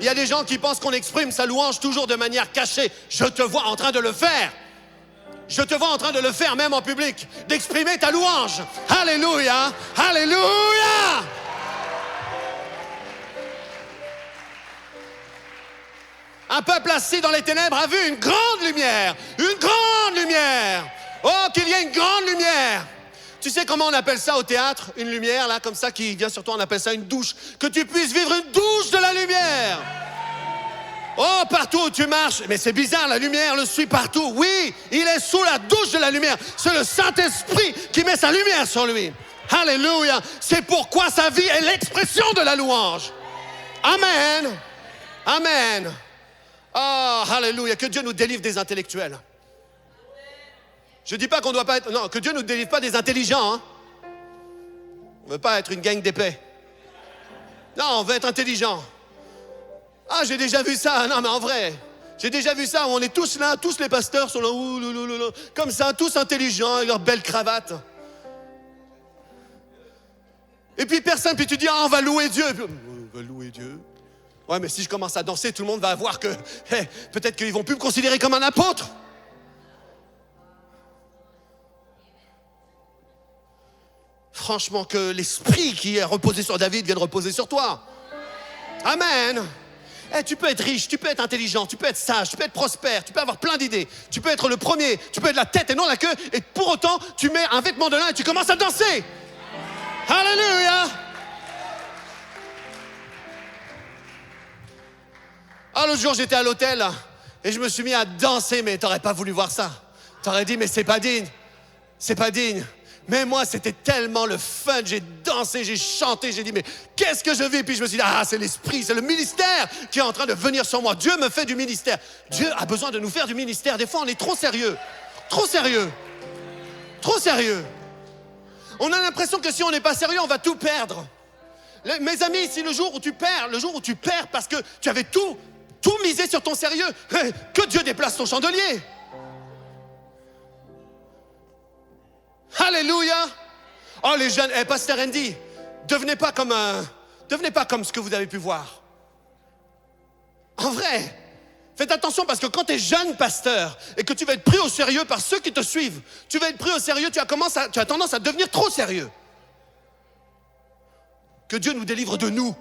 Speaker 3: Il y a des gens qui pensent qu'on exprime sa louange toujours de manière cachée. Je te vois en train de le faire. Je te vois en train de le faire même en public, d'exprimer ta louange. Alléluia, alléluia. Un peuple assis dans les ténèbres a vu une grande lumière. Une grande lumière. Oh, qu'il y ait une grande lumière. Tu sais comment on appelle ça au théâtre? Une lumière là comme ça qui vient sur toi, on appelle ça une douche. Que tu puisses vivre une douche de la lumière. Oh, partout où tu marches. Mais c'est bizarre, la lumière le suit partout. Oui, il est sous la douche de la lumière. C'est le Saint-Esprit qui met sa lumière sur lui. Alléluia. C'est pourquoi sa vie est l'expression de la louange. Amen. Amen. Oh, alléluia. Que Dieu nous délivre des intellectuels. Je ne dis pas qu'on ne doit pas être... Non, que Dieu ne nous délivre pas des intelligents. Hein. On ne veut pas être une gang d'épais. Non, on veut être intelligent. Ah, j'ai déjà vu ça. Non, mais en vrai, j'ai déjà vu ça où on est tous là, tous les pasteurs sont là, comme ça, tous intelligents, avec leurs belles cravates. Et puis personne, puis tu dis, ah, on va louer Dieu. Puis, on va louer Dieu. Ouais, mais si je commence à danser, tout le monde va voir que, peut-être qu'ils vont plus me considérer comme un apôtre. Franchement, que l'esprit qui est reposé sur David vienne reposer sur toi. Amen. Tu peux être riche, tu peux être intelligent, tu peux être sage, tu peux être prospère, tu peux avoir plein d'idées, tu peux être le premier, tu peux être la tête et non la queue, et pour autant, tu mets un vêtement de lin et tu commences à danser. Alléluia. Ah, l'autre jour, j'étais à l'hôtel et je me suis mis à danser, mais t'aurais pas voulu voir ça. T'aurais dit, mais c'est pas digne. C'est pas digne. Mais moi, c'était tellement le fun. J'ai dansé, j'ai chanté, j'ai dit, mais qu'est-ce que je vis? Puis je me suis dit, ah, c'est l'esprit, c'est le ministère qui est en train de venir sur moi. Dieu me fait du ministère. Dieu a besoin de nous faire du ministère. Des fois, on est trop sérieux. Trop sérieux. Trop sérieux. On a l'impression que si on n'est pas sérieux, on va tout perdre. Mes amis, si le jour où tu perds parce que tu avais tout misé sur ton sérieux, que Dieu déplace ton chandelier. Alléluia. Oh, les jeunes, Pasteur Andy, devenez pas comme ce que vous avez pu voir. En vrai, faites attention parce que quand tu es jeune pasteur et que tu vas être pris au sérieux par ceux qui te suivent, tu vas être pris au sérieux, tu as tendance à devenir trop sérieux. Que Dieu nous délivre de nous.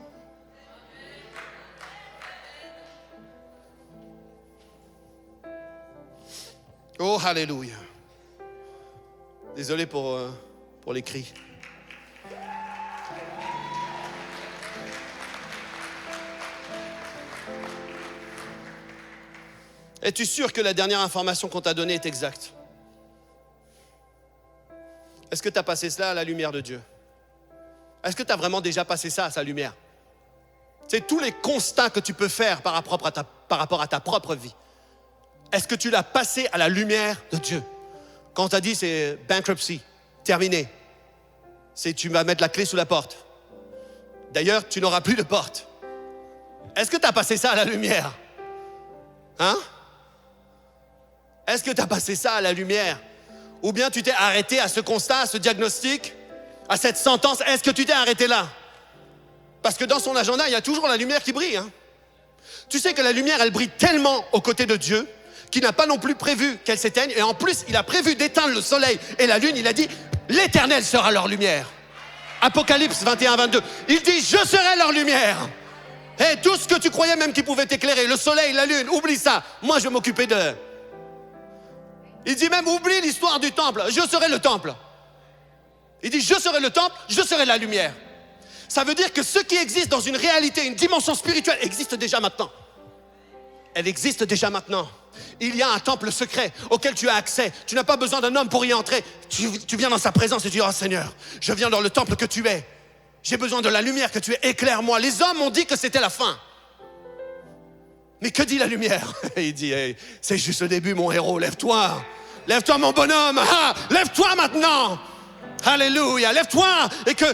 Speaker 3: Oh, alléluia. Désolé pour les cris. Es-tu sûr que la dernière information qu'on t'a donnée est exacte? Est-ce que tu as passé cela à la lumière de Dieu? Est-ce que tu as vraiment déjà passé ça à sa lumière? C'est tous les constats que tu peux faire par rapport à ta propre vie. Est-ce que tu l'as passé à la lumière de Dieu? Quand on t'a dit c'est bankruptcy, terminé. C'est tu vas mettre la clé sous la porte. D'ailleurs, tu n'auras plus de porte. Est-ce que tu as passé ça à la lumière? Hein? Est-ce que tu as passé ça à la lumière? Ou bien tu t'es arrêté à ce constat, à ce diagnostic, à cette sentence? Est-ce que tu t'es arrêté là? Parce que dans son agenda, il y a toujours la lumière qui brille. Hein? Tu sais que la lumière, elle brille tellement aux côtés de Dieu qu'il n'a pas non plus prévu qu'elle s'éteigne. Et en plus, il a prévu d'éteindre le soleil et la lune. Il a dit, l'Éternel sera leur lumière. Apocalypse 21-22. Il dit, je serai leur lumière. Et tout ce que tu croyais même qui pouvait t'éclairer, le soleil, la lune, oublie ça. Moi, je vais m'occuper d'eux. Il dit même, oublie l'histoire du temple. Je serai le temple. Il dit, je serai le temple, je serai la lumière. Ça veut dire que ce qui existe dans une réalité, une dimension spirituelle, existe déjà maintenant. Elle existe déjà maintenant. Il y a un temple secret auquel tu as accès. Tu n'as pas besoin d'un homme pour y entrer. Tu viens dans sa présence et tu dis, oh Seigneur, je viens dans le temple que tu es. J'ai besoin de la lumière que tu es. Éclaire-moi. Les hommes ont dit que c'était la fin. Mais que dit la lumière? Il dit, hey, c'est juste le début, mon héros. Lève-toi. Lève-toi, mon bonhomme. Ah, lève-toi maintenant. Alléluia, lève-toi et que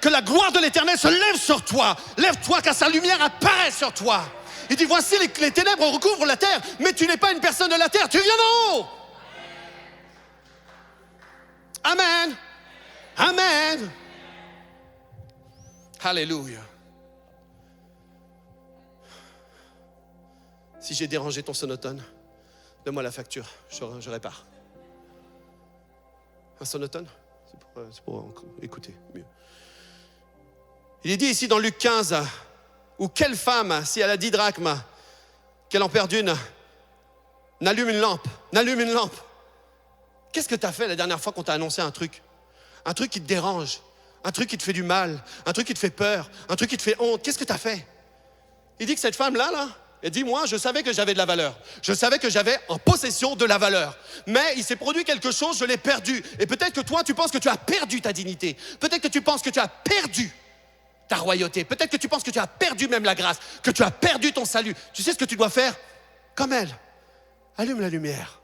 Speaker 3: la gloire de l'Éternel se lève sur toi. Lève-toi car sa lumière apparaît sur toi. Il dit, voici les ténèbres recouvrent la terre, mais tu n'es pas une personne de la terre, tu viens d'en haut. Amen. Amen. Alléluia. Si j'ai dérangé ton sonotone, donne-moi la facture, je répare. Un sonotone? C'est pour écouter mieux. Il est dit ici dans Luc 15, où quelle femme, si elle a 10 drachmes, qu'elle en perd une, n'allume une lampe. Qu'est-ce que tu as fait la dernière fois qu'on t'a annoncé un truc qui te dérange, un truc qui te fait du mal, un truc qui te fait peur, un truc qui te fait honte? Qu'est-ce que tu as fait? Il dit que cette femme-là, elle dit, moi, je savais que j'avais de la valeur. Je savais que j'avais en possession de la valeur. Mais il s'est produit quelque chose, je l'ai perdu. Et peut-être que toi, tu penses que tu as perdu ta dignité. Peut-être que tu penses que tu as perdu ta royauté. Peut-être que tu penses que tu as perdu même la grâce, que tu as perdu ton salut. Tu sais ce que tu dois faire? Comme elle. Allume la lumière.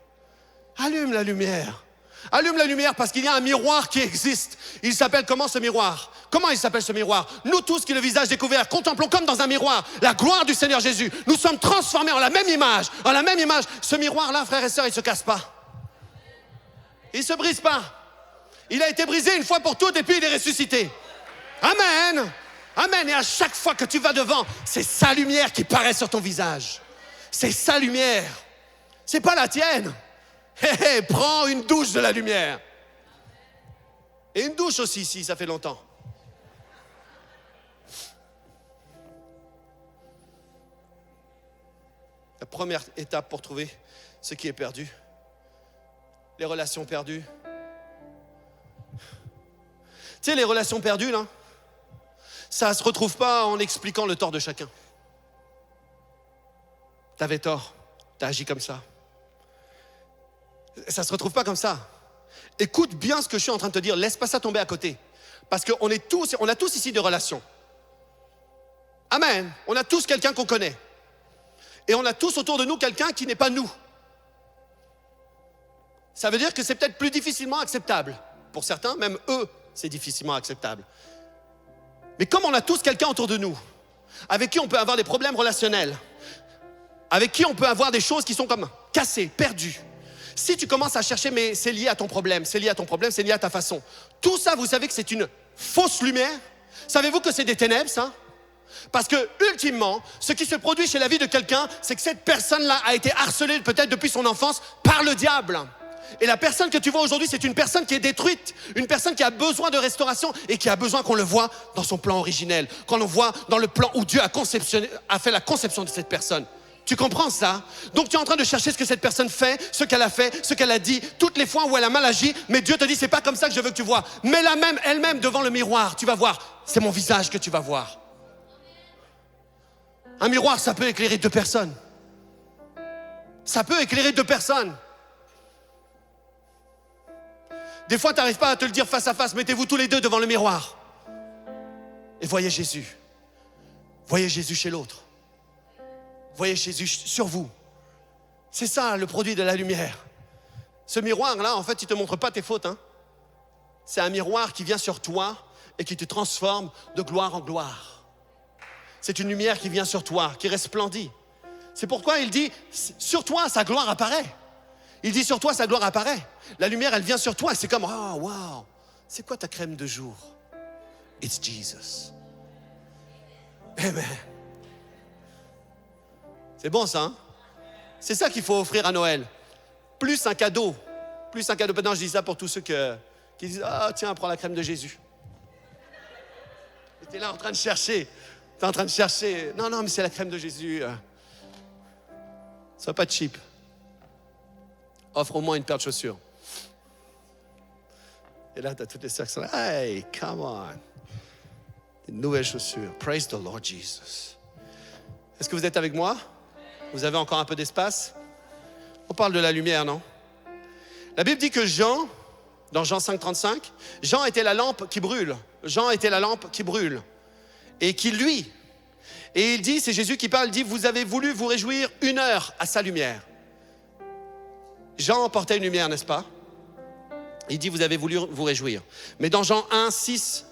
Speaker 3: Allume la lumière. Allume la lumière parce qu'il y a un miroir qui existe. Il s'appelle comment ce miroir? Comment il s'appelle ce miroir? Nous tous qui le visage découvert, contemplons comme dans un miroir la gloire du Seigneur Jésus. Nous sommes transformés en la même image. En la même image. Ce miroir-là, frères et sœurs, il ne se casse pas. Il ne se brise pas. Il a été brisé une fois pour toutes et puis il est ressuscité. Amen. Amen. Et à chaque fois que tu vas devant, c'est sa lumière qui paraît sur ton visage. C'est sa lumière. C'est pas la tienne. Hé, prends une douche de la lumière. Et une douche aussi, si ça fait longtemps. La première étape pour trouver ce qui est perdu, les relations perdues. Tu sais, les relations perdues, là, ça ne se retrouve pas en expliquant le tort de chacun. T'avais tort, t'as agi comme ça. Ça ne se retrouve pas comme ça. Écoute bien ce que je suis en train de te dire. Laisse pas ça tomber à côté. Parce qu'on a tous ici des relations. Amen. On a tous quelqu'un qu'on connaît. Et on a tous autour de nous quelqu'un qui n'est pas nous. Ça veut dire que c'est peut-être plus difficilement acceptable. Pour certains, même eux, c'est difficilement acceptable. Mais comme on a tous quelqu'un autour de nous, avec qui on peut avoir des problèmes relationnels, avec qui on peut avoir des choses qui sont comme cassées, perdues. Si tu commences à chercher, mais c'est lié à ton problème, c'est lié à ton problème, c'est lié à ta façon. Tout ça, vous savez que c'est une fausse lumière. Savez-vous que c'est des ténèbres, ça? Parce que, ultimement, ce qui se produit chez la vie de quelqu'un, c'est que cette personne-là a été harcelée peut-être depuis son enfance par le diable. Et la personne que tu vois aujourd'hui, c'est une personne qui est détruite, une personne qui a besoin de restauration et qui a besoin qu'on le voit dans son plan originel, qu'on le voit dans le plan où Dieu a fait la conception de cette personne. Tu comprends ça? Donc tu es en train de chercher ce que cette personne fait, ce qu'elle a fait, ce qu'elle a dit, toutes les fois où elle a mal agi, mais Dieu te dit, c'est pas comme ça que je veux que tu vois. Mets-la même, elle-même devant le miroir, tu vas voir, c'est mon visage que tu vas voir. Un miroir, ça peut éclairer 2 personnes.
Speaker 2: Ça peut éclairer 2 personnes. Des fois, tu n'arrives pas à te le dire face à face. Mettez-vous tous les deux devant le miroir. Et voyez Jésus. Voyez Jésus chez l'autre. Voyez Jésus sur vous. C'est ça le produit de la lumière. Ce miroir-là, en fait, il ne te montre pas tes fautes. Hein. C'est un miroir qui vient sur toi et qui te transforme de gloire en gloire. C'est une lumière qui vient sur toi, qui resplendit. C'est pourquoi il dit, sur toi, sa gloire apparaît. Il dit, sur toi, sa gloire apparaît. La lumière, elle vient sur toi et c'est comme, oh, wow, c'est quoi ta crème de jour? It's Jesus. Amen. C'est bon ça, hein? C'est ça qu'il faut offrir à Noël. Plus un cadeau. Plus un cadeau. Maintenant, je dis ça pour tous ceux qui disent, ah, tiens, prends la crème de Jésus. Tu es là en train de chercher. Tu es en train de chercher. Non, mais c'est la crème de Jésus. Sois pas cheap. Offre au moins une paire de chaussures. Et là, tu as toutes les sœurs qui sont là. Hey, come on. Une nouvelle chaussure. Praise the Lord Jesus. Est-ce que vous êtes avec moi? Vous avez encore un peu d'espace? On parle de la lumière, non? La Bible dit que Jean, dans Jean 5,35, Jean était la lampe qui brûle. Jean était la lampe qui brûle. Et qui luit. Et il dit, c'est Jésus qui parle, il dit, vous avez voulu vous réjouir 1 heure à sa lumière. Jean portait une lumière, n'est-ce pas? Il dit, vous avez voulu vous réjouir. Mais dans Jean 1, 6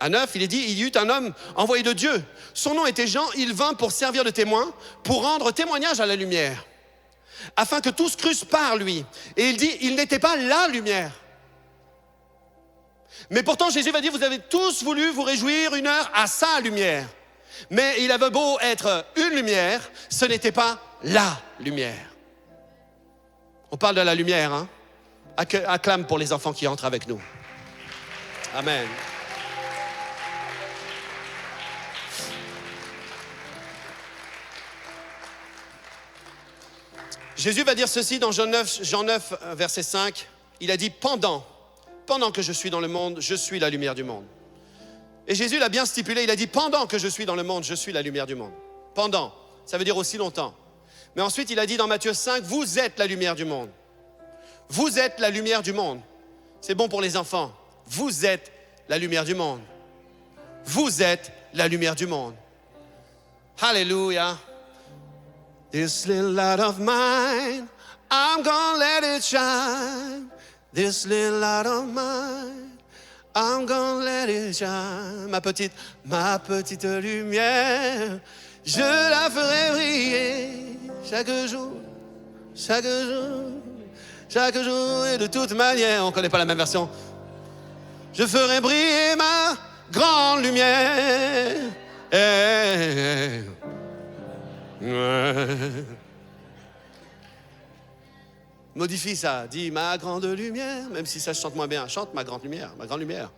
Speaker 2: à 9, il est dit, il y eut un homme envoyé de Dieu. Son nom était Jean, il vint pour servir de témoin, pour rendre témoignage à la lumière, afin que tous crussent par lui. Et il dit, il n'était pas la lumière. Mais pourtant, Jésus va dire, vous avez tous voulu vous réjouir 1 heure à sa lumière. Mais il avait beau être une lumière, ce n'était pas la lumière. On parle de la lumière, hein? Acclame pour les enfants qui entrent avec nous. Amen. Jésus va dire ceci dans Jean 9, verset 5. Il a dit, pendant que je suis dans le monde, je suis la lumière du monde. Et Jésus l'a bien stipulé, il a dit, pendant que je suis dans le monde, je suis la lumière du monde. Pendant, ça veut dire aussi longtemps. Mais ensuite, il a dit dans Matthieu 5, vous êtes la lumière du monde. Vous êtes la lumière du monde. C'est bon pour les enfants. Vous êtes la lumière du monde. Vous êtes la lumière du monde. Hallelujah. This little light of mine, I'm gonna let it shine. This little light of mine, I'm gonna let it shine. Ma petite lumière, je la ferai briller chaque jour, chaque jour, chaque jour et de toute manière. On connaît pas la même version. Je ferai briller ma grande lumière. Hey, hey. Modifie ça, dis ma grande lumière, même si ça je chante moins bien, chante ma grande lumière, ma grande lumière.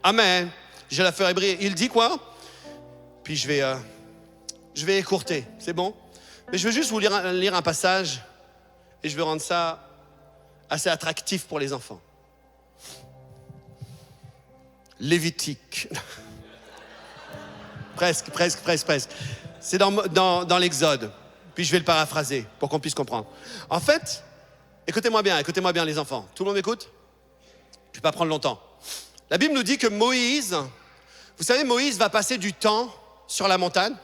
Speaker 2: Amen, je la ferai briller. Il dit quoi? Puis je vais écourter, c'est bon? Mais je veux juste vous lire un passage et je veux rendre ça assez attractif pour les enfants. Lévitique. Presque. C'est dans l'Exode. Puis je vais le paraphraser pour qu'on puisse comprendre. En fait, écoutez-moi bien les enfants. Tout le monde m'écoute? Je ne vais pas prendre longtemps. La Bible nous dit que Moïse, vous savez, Moïse va passer du temps sur la montagne.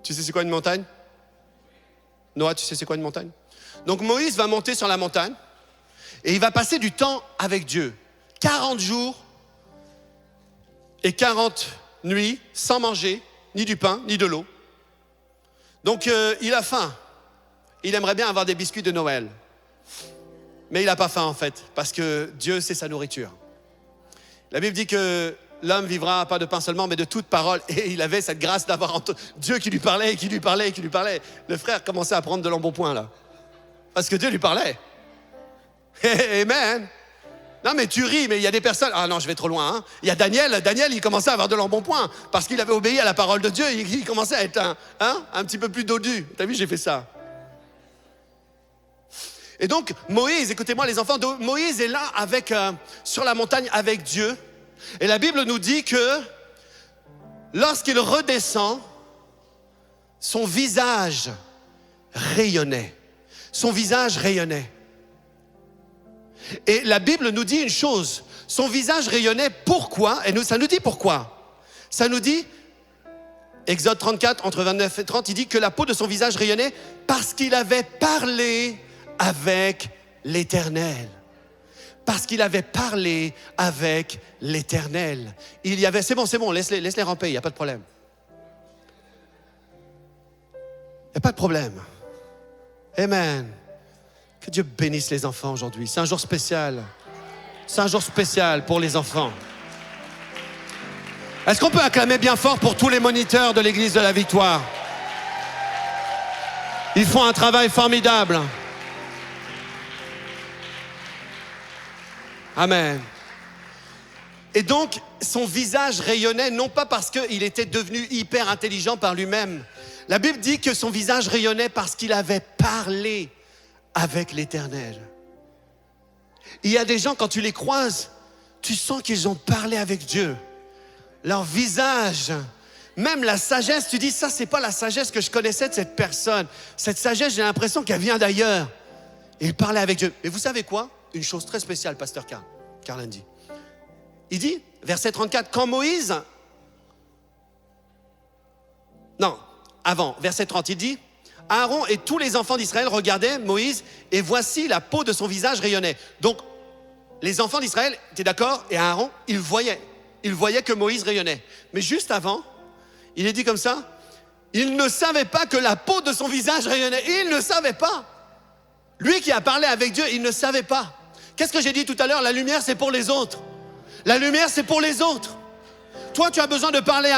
Speaker 2: Tu sais c'est quoi une montagne? Noah, tu sais c'est quoi une montagne? Donc Moïse va monter sur la montagne et il va passer du temps avec Dieu. 40 jours et 40 nuits sans manger, ni du pain, ni de l'eau. Donc il a faim. Il aimerait bien avoir des biscuits de Noël. Mais il n'a pas faim en fait, parce que Dieu c'est sa nourriture. La Bible dit que l'homme vivra pas de pain seulement, mais de toute parole. Et il avait cette grâce d'avoir Dieu qui lui parlait, qui lui parlait, qui lui parlait. Le frère commençait à prendre de l'embonpoint là. Parce que Dieu lui parlait. Amen. Non mais tu ris, mais il y a des personnes... Ah non, je vais trop loin. Hein. Il y a Daniel, il commençait à avoir de l'embonpoint. Parce qu'il avait obéi à la parole de Dieu. Il commençait à être un petit peu plus dodu. T'as vu, j'ai fait ça. Et donc, Moïse, écoutez-moi les enfants, Moïse est là sur la montagne avec Dieu. Et la Bible nous dit que lorsqu'il redescend, son visage rayonnait. Son visage rayonnait. Et la Bible nous dit une chose, son visage rayonnait, pourquoi? Et ça nous dit pourquoi. Ça nous dit, Exode 34, entre 29 et 30, il dit que la peau de son visage rayonnait parce qu'il avait parlé avec l'Éternel. Parce qu'il avait parlé avec l'Éternel. Il y avait, c'est bon, laisse-les ramper, il n'y a pas de problème. Il n'y a pas de problème. Amen. Que Dieu bénisse les enfants aujourd'hui. C'est un jour spécial. C'est un jour spécial pour les enfants. Est-ce qu'on peut acclamer bien fort pour tous les moniteurs de l'Église de la Victoire? Ils font un travail formidable. Amen. Et donc, son visage rayonnait, non pas parce qu'il était devenu hyper intelligent par lui-même. La Bible dit que son visage rayonnait parce qu'il avait parlé avec l'Éternel. Il y a des gens, quand tu les croises, tu sens qu'ils ont parlé avec Dieu. Leur visage, même la sagesse, tu dis, ça, c'est pas la sagesse que je connaissais de cette personne. Cette sagesse, j'ai l'impression qu'elle vient d'ailleurs. Et il parlait avec Dieu. Mais vous savez quoi? Une chose très spéciale, pasteur Carlin dit. Il dit, verset 34, quand Moïse... Non, avant, verset 30, il dit, Aaron et tous les enfants d'Israël regardaient Moïse et voici la peau de son visage rayonnait. Donc, les enfants d'Israël, t'es d'accord? Et Aaron, ils voyaient que Moïse rayonnait. Mais juste avant, il est dit comme ça, il ne savait pas que la peau de son visage rayonnait. Il ne savait pas. Lui qui a parlé avec Dieu, il ne savait pas. Qu'est-ce que j'ai dit tout à l'heure? La lumière, c'est pour les autres. La lumière, c'est pour les autres. Toi, tu as besoin de parler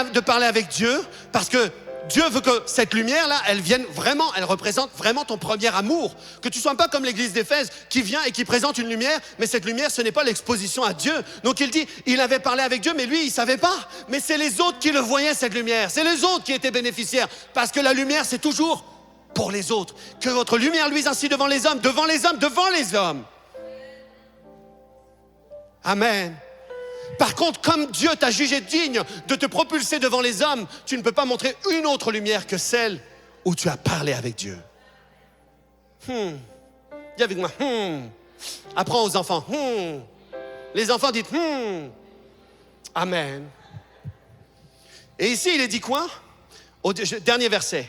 Speaker 2: avec Dieu parce que Dieu veut que cette lumière-là, elle vienne vraiment, elle représente vraiment ton premier amour. Que tu ne sois pas comme l'église d'Éphèse qui vient et qui présente une lumière, mais cette lumière, ce n'est pas l'exposition à Dieu. Donc il dit, il avait parlé avec Dieu, mais lui, il ne savait pas. Mais c'est les autres qui le voyaient, cette lumière. C'est les autres qui étaient bénéficiaires. Parce que la lumière, c'est toujours pour les autres. Que votre lumière luise ainsi devant les hommes, devant les hommes, devant les hommes. Amen. Par contre, comme Dieu t'a jugé digne de te propulser devant les hommes, tu ne peux pas montrer une autre lumière que celle où tu as parlé avec Dieu. Dis avec moi. Apprends aux enfants. Les enfants disent Amen. Et ici, il est dit quoi? Au dernier verset.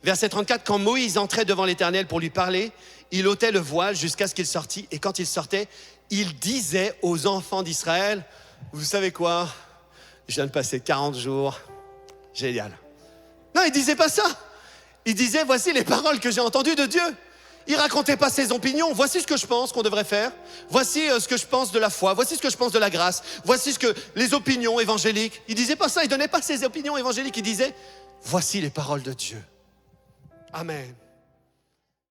Speaker 2: Verset 34, quand Moïse entrait devant l'Éternel pour lui parler, il ôtait le voile jusqu'à ce qu'il sortît. Et quand il sortait, il disait aux enfants d'Israël, vous savez quoi? Je viens de passer 40 jours. Génial. Non, il disait pas ça. Il disait, voici les paroles que j'ai entendues de Dieu. Il racontait pas ses opinions. Voici ce que je pense qu'on devrait faire. Voici ce que je pense de la foi. Voici ce que je pense de la grâce. Voici les opinions évangéliques. Il disait pas ça. Il donnait pas ses opinions évangéliques. Il disait, voici les paroles de Dieu. Amen.